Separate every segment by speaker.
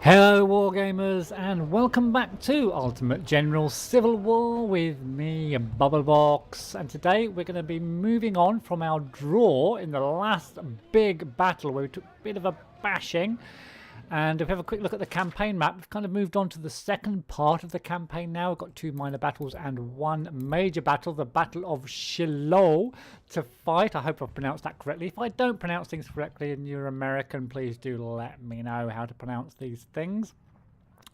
Speaker 1: Hello Wargamers and welcome back to Ultimate General Civil War with me, Bubblebox, and today we're going to be moving on from our draw in the last big battle where we took a bit of a bashing. And if we have a quick look at the campaign map, we've kind of moved on to the second part of the campaign now. We've got 2 minor battles and 1 major battle, the Battle of Shiloh, to fight. I hope I've pronounced that correctly. If I don't pronounce things correctly and you're American, please do let me know how to pronounce these things.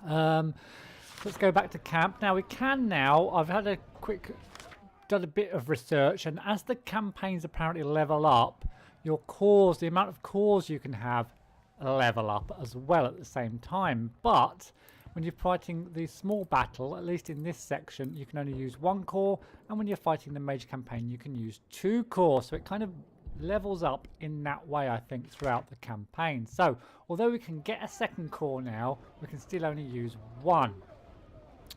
Speaker 1: Let's go back to camp. Now we can now, I've had a quick, done a bit of research, and as the campaigns apparently level up, your cores, the amount of cores you can have, level up as well at the same time. But when you're fighting the small battle, at least in this section, you can only use 1 core, and when you're fighting the major campaign you can use 2 cores, so it kind of levels up in that way, I think, throughout the campaign. So although we can get a second core now, we can still only use 1.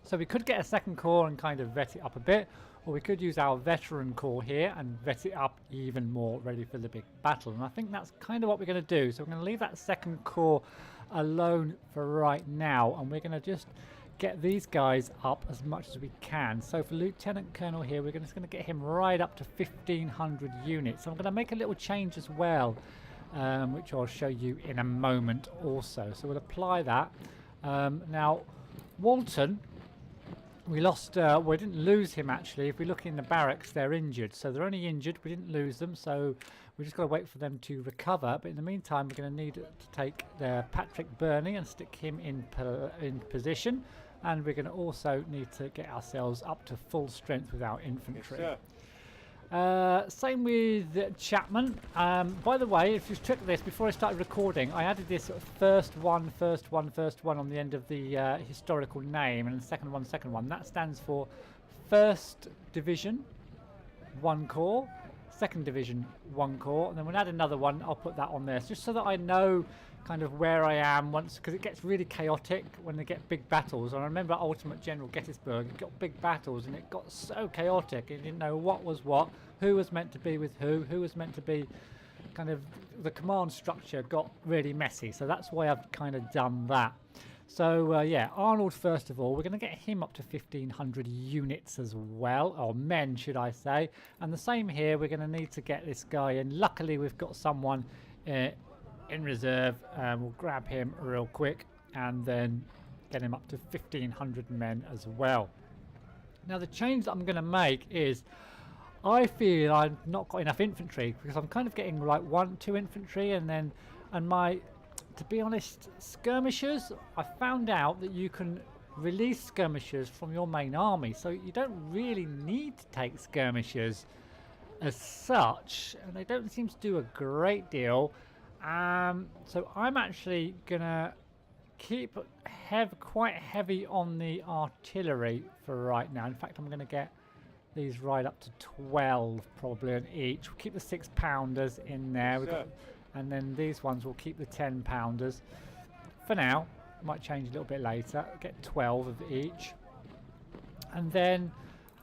Speaker 1: So we could get a second core and kind of vet it up a bit, or we could use our veteran core here and vet it up even more, ready for the big battle. And I think that's kind of what we're going to do. So we're going to leave that second core alone for right now, and we're going to just get these guys up as much as we can. So for Lieutenant Colonel here, we're just going to get him right up to 1,500 units. So I'm going to make a little change as well, which I'll show you in a moment also. So we'll apply that. Now, Walton, we lost, we didn't lose him actually. If we look in the barracks, they're injured. So they're only injured, we didn't lose them. So we just got to wait for them to recover. But in the meantime, we're going to need to take Patrick Burney and stick him in position. And we're going to also need to get ourselves up to full strength with our infantry. Yes, same with Chapman. By the way, if you check this, before I started recording, I added this first one on the end of the historical name, and second one. That stands for 1st Division, 1 core, 2nd Division, 1 core, and then we'll add another one. I'll put that on there, just so that I know kind of where I am once, because it gets really chaotic when they get big battles. And I remember Ultimate General Gettysburg, it got big battles and it got so chaotic, you didn't know what was what, who was meant to be with who was meant to be, kind of the command structure got really messy. So that's why I've kind of done that. So yeah, Arnold, first of all, we're going to get him up to 1,500 units as well, or men should I say. And the same here, we're going to need to get this guy in. Luckily we've got someone in reserve. We'll grab him real quick and then get him up to 1,500 men as well. Now the change that I'm going to make is, I feel I've not got enough infantry, because I'm kind of getting like 1-2 infantry, and my, to be honest, skirmishers, I found out that you can release skirmishers from your main army, so you don't really need to take skirmishers as such, and they don't seem to do a great deal. So I'm actually gonna keep quite heavy on the artillery for right now. In fact, I'm gonna get these right up to 12 probably on each. We'll keep the 6-pounders in there, and then these ones will keep the 10-pounders for now. Might change a little bit later. Get 12 of each, and then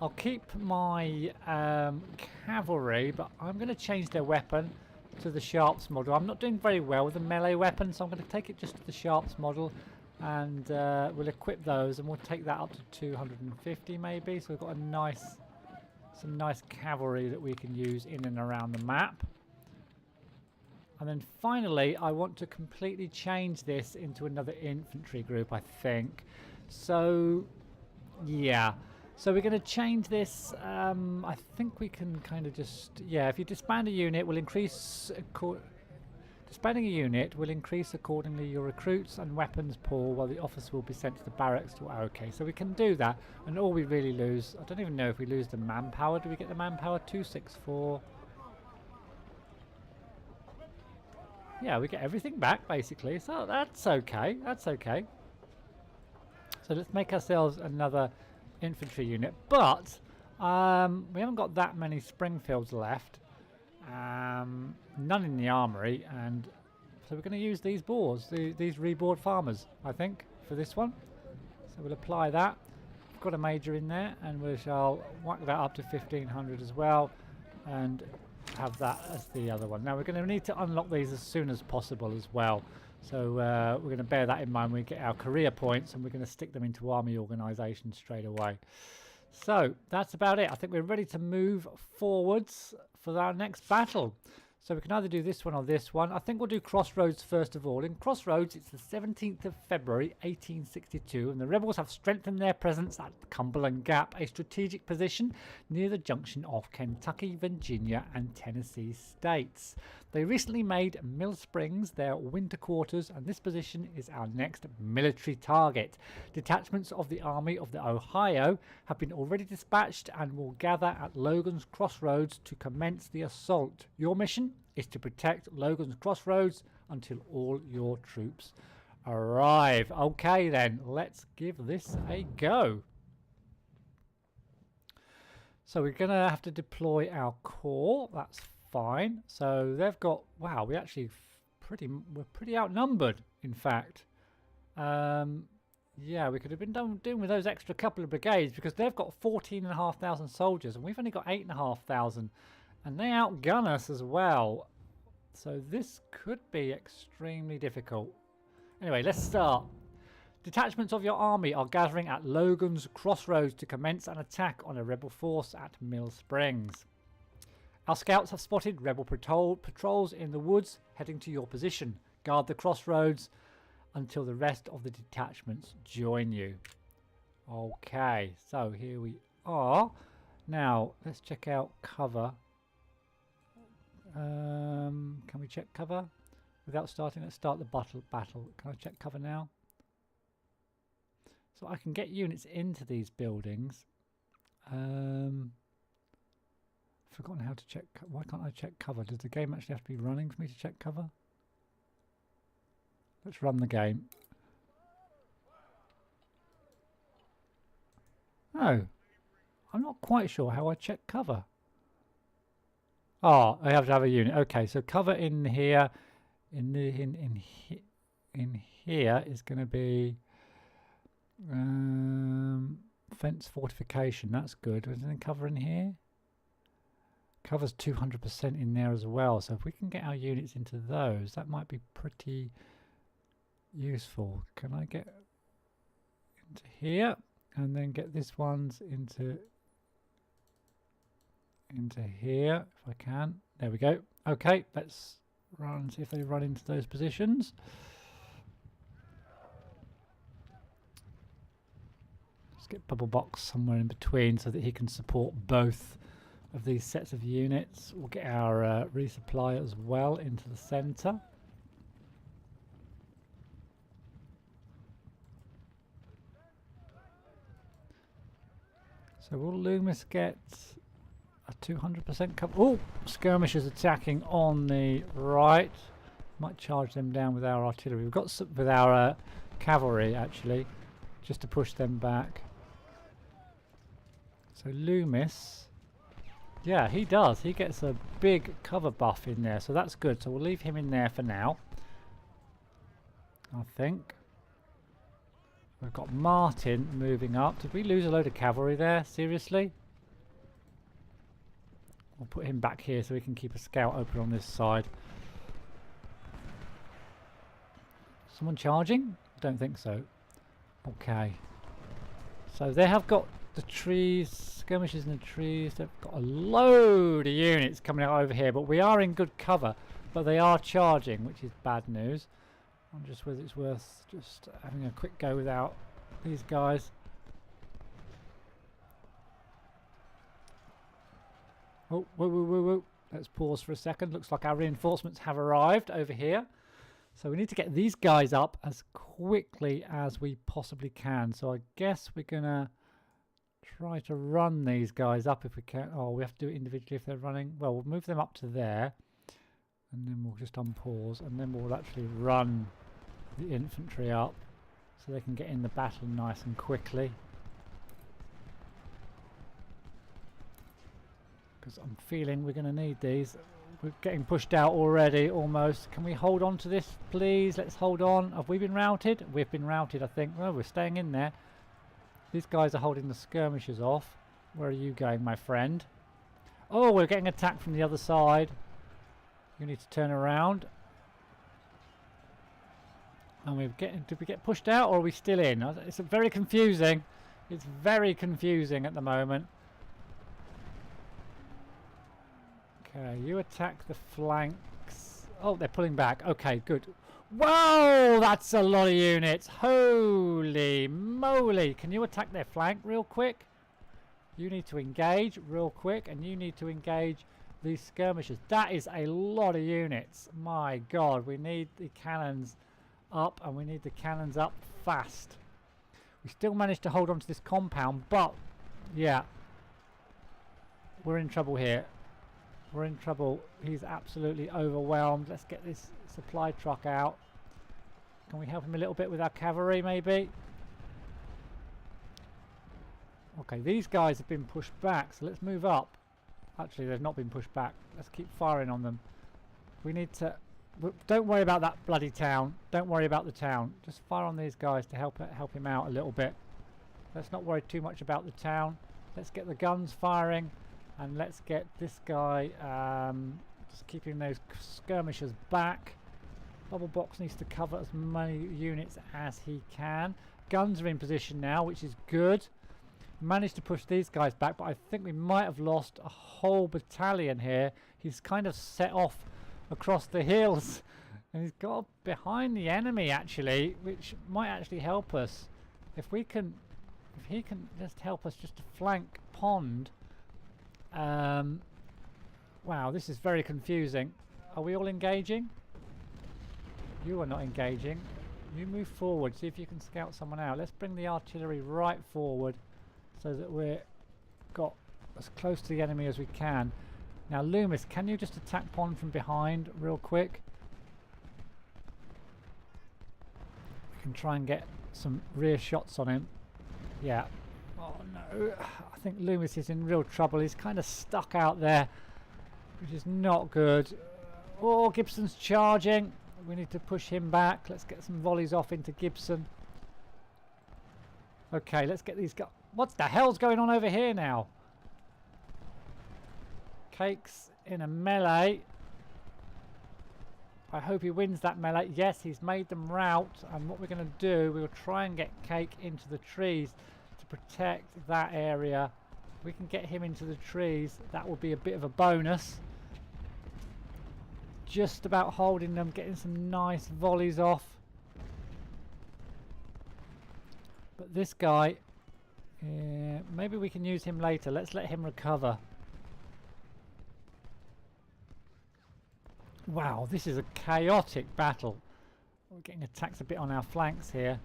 Speaker 1: I'll keep my cavalry, but I'm going to change their weapon to the Sharps model. I'm not doing very well with the melee weapon, so I'm going to take it just to the Sharps model, and we'll equip those, and we'll take that up to 250 maybe. So we've got some nice cavalry that we can use in and around the map. And then finally, I want to completely change this into another infantry group, I think. So yeah. So we're going to change this. I think we can kind of just, yeah, if you disband a unit, we'll increase, disbanding a unit will increase accordingly your recruits and weapons pool, while the officer will be sent to the barracks to, okay, so we can do that. And all we really lose, I don't even know if we lose the manpower. Do we get the manpower? 264. Yeah, we get everything back basically, so that's okay, that's okay. So let's make ourselves another infantry unit, but we haven't got that many Springfields left, none in the armory, and so we're going to use these boars, these reboard farmers, I think, for this one. So we'll apply that. We've got a major in there, and we shall whack that up to 1,500 as well, and have that as the other one. Now we're going to need to unlock these as soon as possible as well. So we're going to bear that in mind when we get our career points, and we're going to stick them into army organisation straight away. So that's about it. I think we're ready to move forwards for our next battle. So we can either do this one or this one. I think we'll do Crossroads first of all. In Crossroads, it's the 17th of February, 1862, and the rebels have strengthened their presence at Cumberland Gap, a strategic position near the junction of Kentucky, Virginia, and Tennessee states. They recently made Mill Springs their winter quarters, and this position is our next military target. Detachments of the Army of the Ohio have been already dispatched and will gather at Logan's Crossroads to commence the assault. Your mission is to protect Logan's Crossroads until all your troops arrive. Okay then, let's give this a go. So we're going to have to deploy our corps. That's fine. So they've got, wow, we're pretty outnumbered, in fact. Yeah, we could have been doing with those extra couple of brigades, because they've got 14,500 soldiers and we've only got 8,500, and they outgun us as well. So this could be extremely difficult. Anyway, let's start. Detachments of your army are gathering at Logan's Crossroads to commence an attack on a rebel force at Mill Springs. Our scouts have spotted rebel patrols in the woods heading to your position. Guard the crossroads until the rest of the detachments join you. Okay, so here we are. Now, let's check out cover. Can we check cover? Without starting, let's start the battle. Can I check cover now? So I can get units into these buildings. Forgotten how to check. Why can't I check cover? Does the game actually have to be running for me to check cover? Let's run the game. No, I'm not quite sure how I check cover. Oh, I have to have a unit. Okay, so cover in here, in here is going to be fence fortification. That's good. Is there cover in here? Covers 200% in there as well. So if we can get our units into those, that might be pretty useful. Can I get into here and then get this one's into here if I can? There we go. Okay, let's run, see if they run into those positions. Let's get Bubble Box somewhere in between so that he can support both of these sets of units. We'll get our resupply as well into the center. So will Loomis get a 200% cover? Oh, skirmishers attacking on the right. Might charge them down with our artillery. We've got some with our cavalry actually, just to push them back. So Loomis, yeah, he does. He gets a big cover buff in there, so that's good. So we'll leave him in there for now, I think. We've got Martin moving up. Did we lose a load of cavalry there? Seriously? We'll put him back here so we can keep a scout open on this side. Someone charging? Don't think so. Okay. So they have got the trees, skirmishes in the trees. They've got a load of units coming out over here, but we are in good cover. But they are charging, which is bad news. I wonder just whether it's worth just having a quick go without these guys. Oh, whoa, whoa, whoa, whoa. Let's pause for a second. Looks like our reinforcements have arrived over here. So we need to get these guys up as quickly as we possibly can. So I guess we're going to try to run these guys up if we can. Oh, we have to do it individually if they're running. Well, we'll move them up to there. And then we'll just unpause. And then we'll actually run the infantry up so they can get in the battle nice and quickly. Because I'm feeling we're going to need these. We're getting pushed out already, almost. Can we hold on to this, please? Let's hold on. Have we been routed? We've been routed, I think. Well, we're staying in there. These guys are holding the skirmishers off. Where are you going, my friend? Oh, we're getting attacked from the other side. You need to turn around. And we're getting... Did we get pushed out or are we still in? It's very confusing. It's very confusing at the moment. Okay, you attack the flanks. Oh, they're pulling back. Okay, good. Whoa, that's a lot of units. Holy moly. Can you attack their flank real quick? You need to engage real quick, and you need to engage these skirmishers. That is a lot of units. My God, we need the cannons up, and we need the cannons up fast. We still managed to hold on to this compound, but yeah, we're in trouble here. We're in trouble. He's absolutely overwhelmed. Let's get this supply truck out. Can we help him a little bit with our cavalry, maybe? Okay, these guys have been pushed back, so let's move up. Actually, they've not been pushed back. Let's keep firing on them. We need to... Don't worry about that bloody town. Don't worry about the town. Just fire on these guys to help him out a little bit. Let's not worry too much about the town. Let's get the guns firing. And let's get this guy just keeping those skirmishers back. Bubble Box needs to cover as many units as he can. Guns are in position now, which is good. Managed to push these guys back, but I think we might have lost a whole battalion here. He's kind of set off across the hills and he's got behind the enemy actually, which might actually help us. If he can just help us just to flank Pond. Wow, this is very confusing. Are we all engaging? You are not engaging. You move forward, see if you can scout someone out. Let's bring the artillery right forward so that we're got as close to the enemy as we can. Now Loomis, can you just attack Pond from behind real quick? We can try and get some rear shots on him. Yeah. Oh no, I think Loomis is in real trouble. He's kind of stuck out there, which is not good. Oh, Gibson's charging. We need to push him back. Let's get some volleys off into Gibson. Okay, let's get these guys. What the hell's going on over here now? Cake's in a melee. I hope he wins that melee. Yes, he's made them rout. And what we're going to do, we'll try and get Cake into the trees to protect that area. If we can get him into the trees, that will be a bit of a bonus. Just about holding them, getting some nice volleys off. But this guy, maybe we can use him later. Let's let him recover. Wow, this is a chaotic battle. We're getting attacked a bit on our flanks here.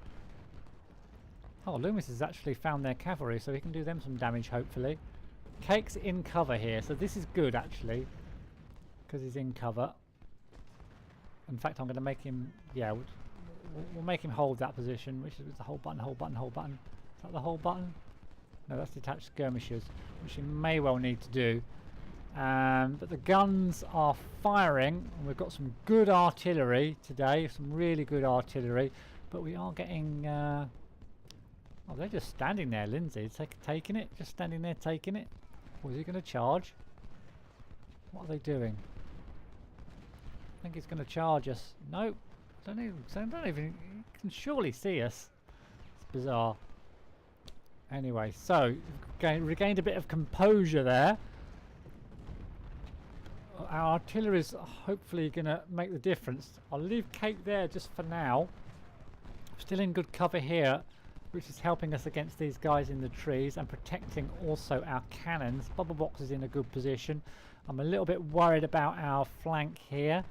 Speaker 1: Oh, Loomis has actually found their cavalry, so he can do them some damage, hopefully. Cake's in cover here, so this is good, actually, because he's in cover. In fact, I'm going to make him... Yeah, we'll make him hold that position, which is the hold button, hold button, hold button. Is that the hold button? No, that's detached skirmishers, which he may well need to do. But the guns are firing, and we've got some good artillery today, some really good artillery. But we are getting... oh, they're just standing there, Lindsay. Taking it? Just standing there taking it? Or is he going to charge? What are they doing? I think he's going to charge us. No, don't even. He can surely see us. It's bizarre. Anyway, so regained a bit of composure there. Our artillery is hopefully going to make the difference. I'll leave Cake there just for now. Still in good cover here, which is helping us against these guys in the trees and protecting also our cannons. Bubble Box is in a good position. I'm a little bit worried about our flank here,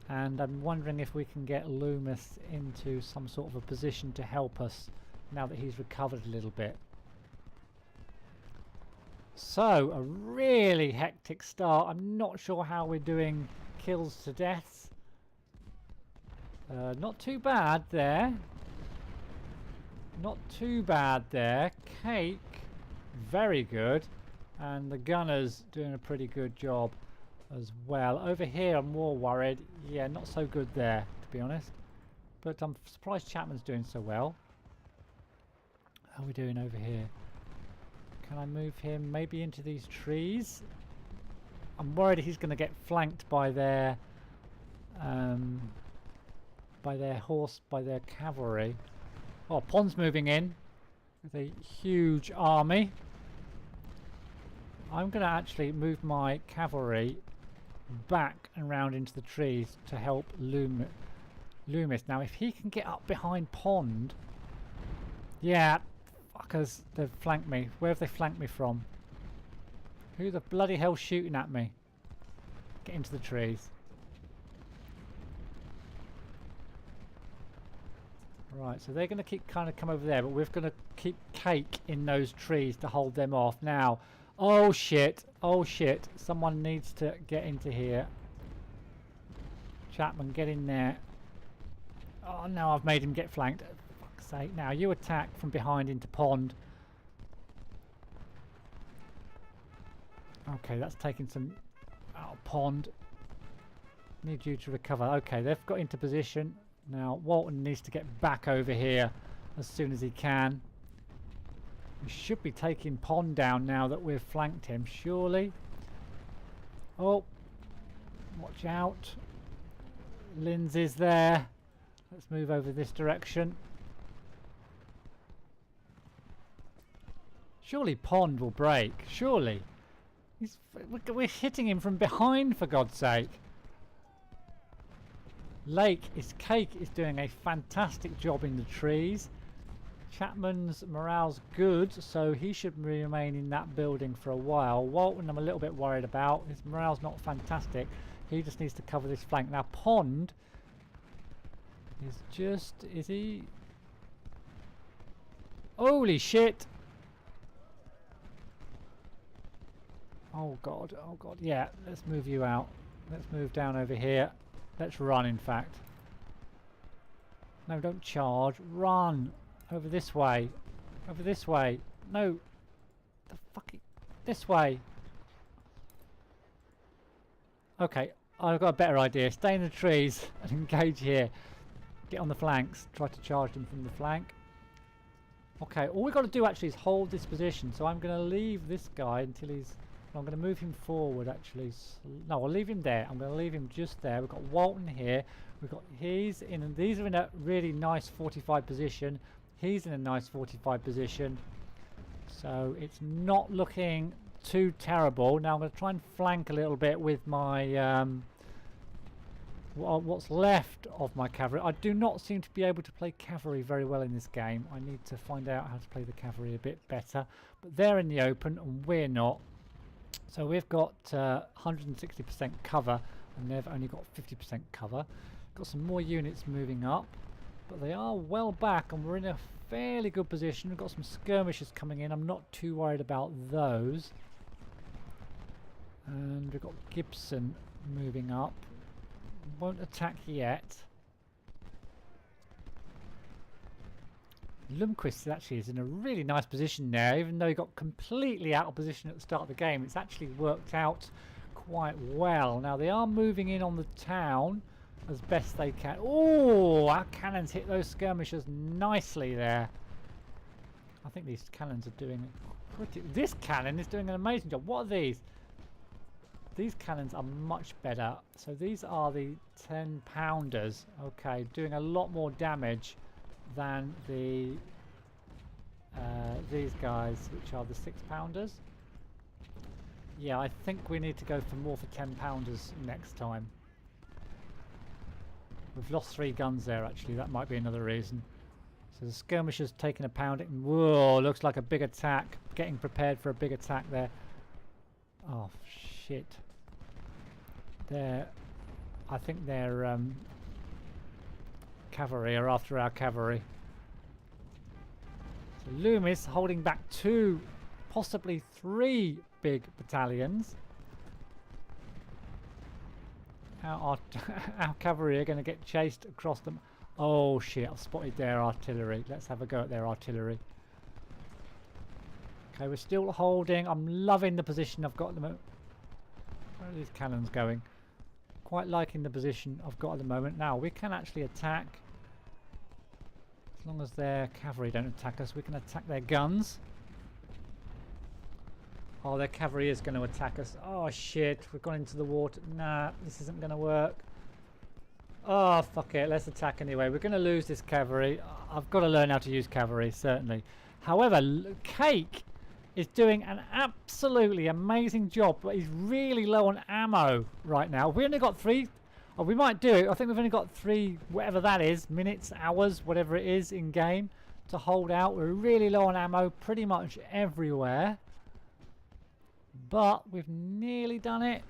Speaker 1: and I'm wondering if we can get Loomis into some sort of a position to help us now that he's recovered a little bit. So, a really hectic start. I'm not sure how we're doing kills to deaths. Not too bad there. Not too bad there. Cake, very good. And the gunners doing a pretty good job as well. Over here I'm more worried. Yeah, not so good there, to be honest. But I'm surprised Chapman's doing so well. How are we doing over here? Can I move him maybe into these trees? I'm worried he's going to get flanked by their cavalry. Oh, Pond's moving in with a huge army. I'm going to actually move my cavalry back and round into the trees to help Loomis. Now, if he can get up behind Pond... Yeah, fuckers, they've flanked me. Where have they flanked me from? Who the bloody hell's shooting at me? Get into the trees. Right, so they're going to keep kind of come over there, but we're going to keep cake in those trees to hold them off. Now, oh shit, someone needs to get into here. Chapman, get in there. Oh no, I've made him get flanked. For fuck's sake. Now, you attack from behind into Pond. Okay, that's taking some out of Pond. Need you to recover. Okay, they've got into position. Now, Walton needs to get back over here as soon as he can. We should be taking Pond down now that we've flanked him, surely. Oh, watch out. Lindsay's there. Let's move over this direction. Surely Pond will break, surely. We're hitting him from behind, for God's sake. Cake is doing a fantastic job in the trees. Chapman's morale's good, so he should remain in that building for a while. Walton I'm a little bit worried about. His morale's not fantastic. He just needs to cover this flank. Now Pond is just... is he... Holy shit! Oh god, yeah, let's move you out. Let's move down over here. Let's run, in fact. No, don't charge. Run! Over this way. Over this way. No! The fucking... this way! Okay, I've got a better idea. Stay in the trees and engage here. Get on the flanks. Try to charge them from the flank. Okay, all we've got to do actually is hold this position. So I'm going to leave this guy until he's... I'm going to move him forward actually. No, I'll leave him there. I'm going to leave him just there. We've got Walton here. We've got these are in a really nice fortified position. He's in a nice fortified position. So it's not looking too terrible. Now I'm going to try and flank a little bit with my what's left of my cavalry. I do not seem to be able to play cavalry very well in this game. I need to find out how to play the cavalry a bit better. But they're in the open and we're not. So we've got 160% cover and they've only got 50% cover. Got some more units moving up, but they are well back and we're in a fairly good position. We've got some skirmishers coming in. I'm not too worried about those. And we've got Gibson moving up. Won't attack yet. Lundqvist actually is in a really nice position there, even though he got completely out of position at the start of the game. It's actually worked out quite well. Now they are moving in on the town as best they can. Oh, our cannons hit those skirmishers nicely there. I think these cannons are doing pretty... This cannon is doing an amazing job. What are these? These cannons are much better. So these are the 10-pounders. Okay, doing a lot more damage than the these guys, which are the 6-pounders. Yeah, I think we need to go for more for 10-pounders next time. We've lost 3 guns there actually, that might be another reason. So the skirmisher's taking a pounding. Whoa, looks like a big attack. Getting prepared for a big attack there. Oh shit. I think their cavalry are after our cavalry. So Loomis holding back 2, possibly 3 big battalions. Our cavalry are going to get chased across them. Oh shit, I've spotted their artillery. Let's have a go at their artillery. Okay, we're still holding. I'm loving the position I've got at the moment. Where are these cannons going? Quite liking the position I've got at the moment. Now, we can actually attack. As long as their cavalry don't attack us, we can attack their guns. Oh, their cavalry is going to attack us. Oh, shit. We've gone into the water. Nah, this isn't going to work. Oh, fuck it. Let's attack anyway. We're going to lose this cavalry. I've got to learn how to use cavalry, certainly. However, Cake is doing an absolutely amazing job, but he's really low on ammo right now. We only got 3... Oh, we might do it. I think we've only got 3, whatever that is, minutes, hours, whatever it is in game to hold out. We're really low on ammo pretty much everywhere. But we've nearly done it.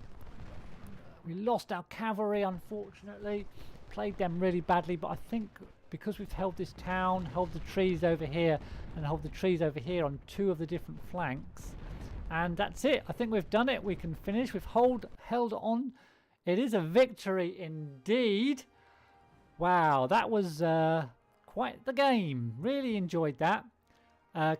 Speaker 1: We lost our cavalry, unfortunately. Played them really badly, but I think because we've held this town, held the trees over here, and held the trees over here on 2 of the different flanks. And that's it. I think we've done it. We can finish. We've held on. It is a victory indeed. Wow, that was quite the game. Really enjoyed that.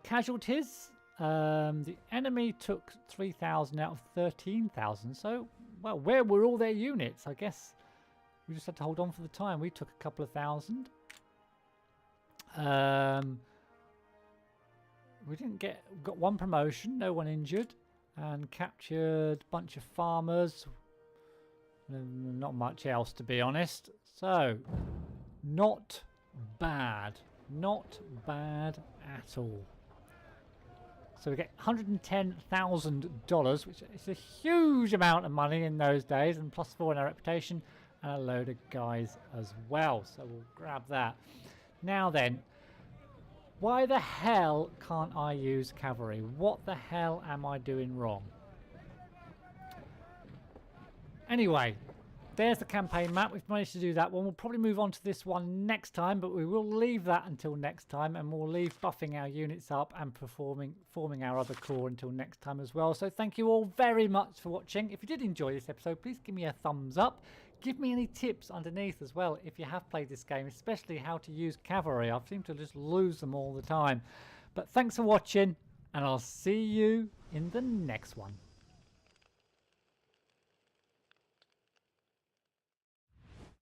Speaker 1: Casualties. The enemy took 3,000 out of 13,000. So, well, where were all their units? I guess we just had to hold on for the time. We took a couple of thousand. We got 1 promotion, no one injured, and captured a bunch of farmers. Not much else, to be honest. So, not bad. Not bad at all. So we get $110,000, which is a huge amount of money in those days, and +4 in our reputation, and a load of guys as well. So we'll grab that. Now then, why the hell can't I use cavalry? What the hell am I doing wrong? Anyway, there's the campaign map. We've managed to do that one. We'll probably move on to this one next time, but we will leave that until next time, and we'll leave buffing our units up and forming our other corps until next time as well. So thank you all very much for watching. If you did enjoy this episode, please give me a thumbs up. Give me any tips underneath as well if you have played this game, especially how to use cavalry. I seem to just lose them all the time. But thanks for watching, and I'll see you in the next one.